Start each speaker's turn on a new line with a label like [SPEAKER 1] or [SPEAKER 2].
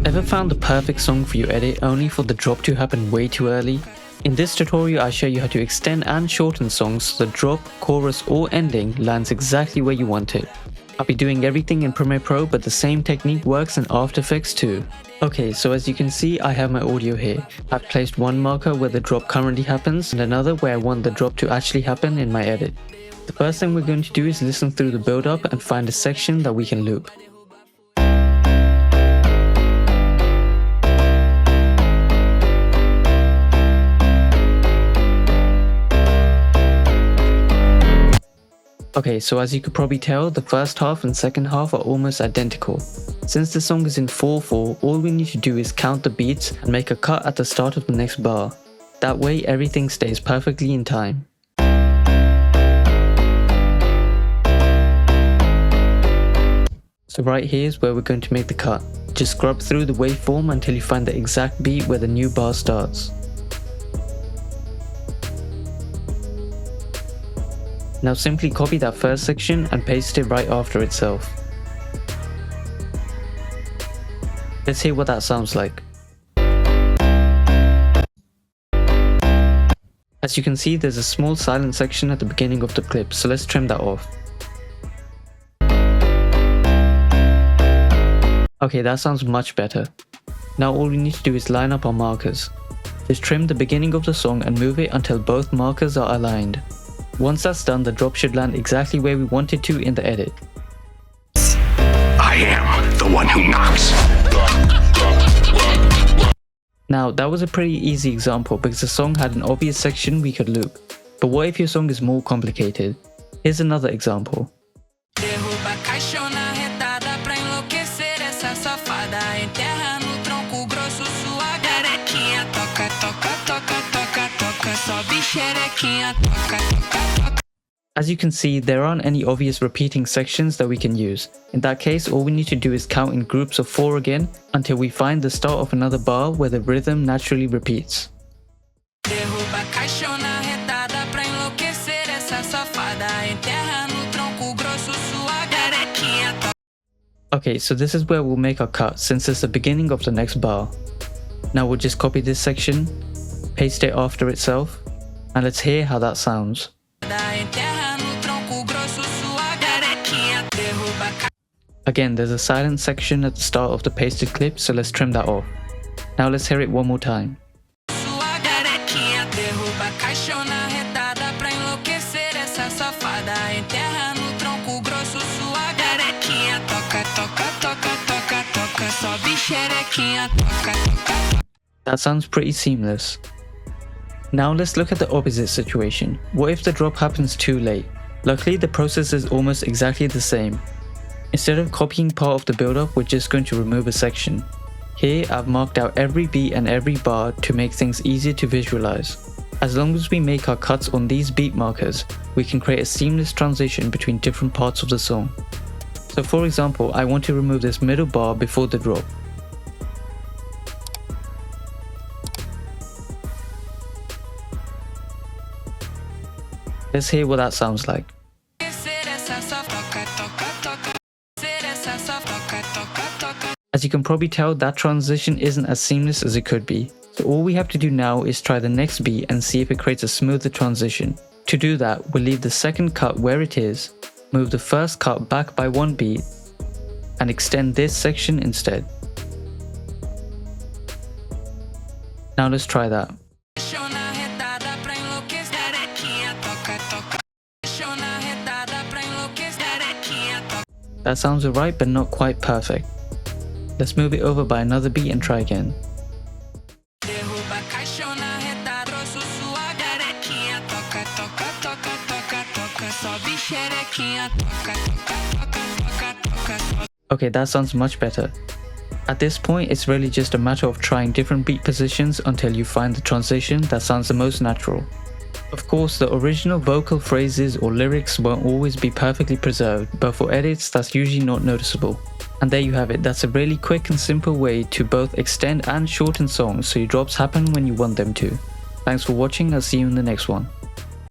[SPEAKER 1] Ever found the perfect song for your edit only for the drop to happen way too early? In this tutorial I show you how to extend and shorten songs so the drop, chorus or ending lands exactly where you want it. I'll be doing everything in Premiere Pro, but the same technique works in After Effects too. Okay, so as you can see, I have my audio here. I've placed one marker where the drop currently happens and another where I want the drop to actually happen in my edit. The first thing we're going to do is listen through the build up and find a section that we can loop. Okay, so as you could probably tell, the first half and second half are almost identical. Since the song is in 4/4, all we need to do is count the beats and make a cut at the start of the next bar. That way everything stays perfectly in time. So right here is where we're going to make the cut. Just scrub through the waveform until you find the exact beat where the new bar starts. Now simply copy that first section and paste it right after itself. Let's hear what that sounds like. As you can see, there's a small silent section at the beginning of the clip, so let's trim that off. Okay, that sounds much better. Now all we need to do is line up our markers. Just trim the beginning of the song and move it until both markers are aligned. Once that's done, the drop should land exactly where we want it to in the edit.
[SPEAKER 2] I am the one who knocks.
[SPEAKER 1] Now that was a pretty easy example because the song had an obvious section we could loop. But what if your song is more complicated? Here's another example. As you can see, there aren't any obvious repeating sections that we can use. In that case, all we need to do is count in groups of 4 again until we find the start of another bar where the rhythm naturally repeats. Okay, so this is where we'll make our cut since it's the beginning of the next bar. Now we'll just copy this section, paste it after itself, and let's hear how that sounds. Again, there's a silent section at the start of the pasted clip, so let's trim that off. Now let's hear it one more time. That sounds pretty seamless. Now let's look at the opposite situation. What if the drop happens too late? Luckily, the process is almost exactly the same. Instead of copying part of the build-up, we're just going to remove a section. Here, I've marked out every beat and every bar to make things easier to visualize. As long as we make our cuts on these beat markers, we can create a seamless transition between different parts of the song. So for example, I want to remove this middle bar before the drop. Let's hear what that sounds like. As you can probably tell, that transition isn't as seamless as it could be. So all we have to do now is try the next beat and see if it creates a smoother transition. To do that, we'll leave the second cut where it is, move the first cut back by 1 beat, and extend this section instead. Now let's try that. That sounds alright, but not quite perfect. Let's move it over by another beat and try again. Okay, that sounds much better. At this point, it's really just a matter of trying different beat positions until you find the transition that sounds the most natural. Of course, the original vocal phrases or lyrics won't always be perfectly preserved, but for edits that's usually not noticeable. And there you have it, that's a really quick and simple way to both extend and shorten songs so your drops happen when you want them to. Thanks for watching, I'll see you in the next one.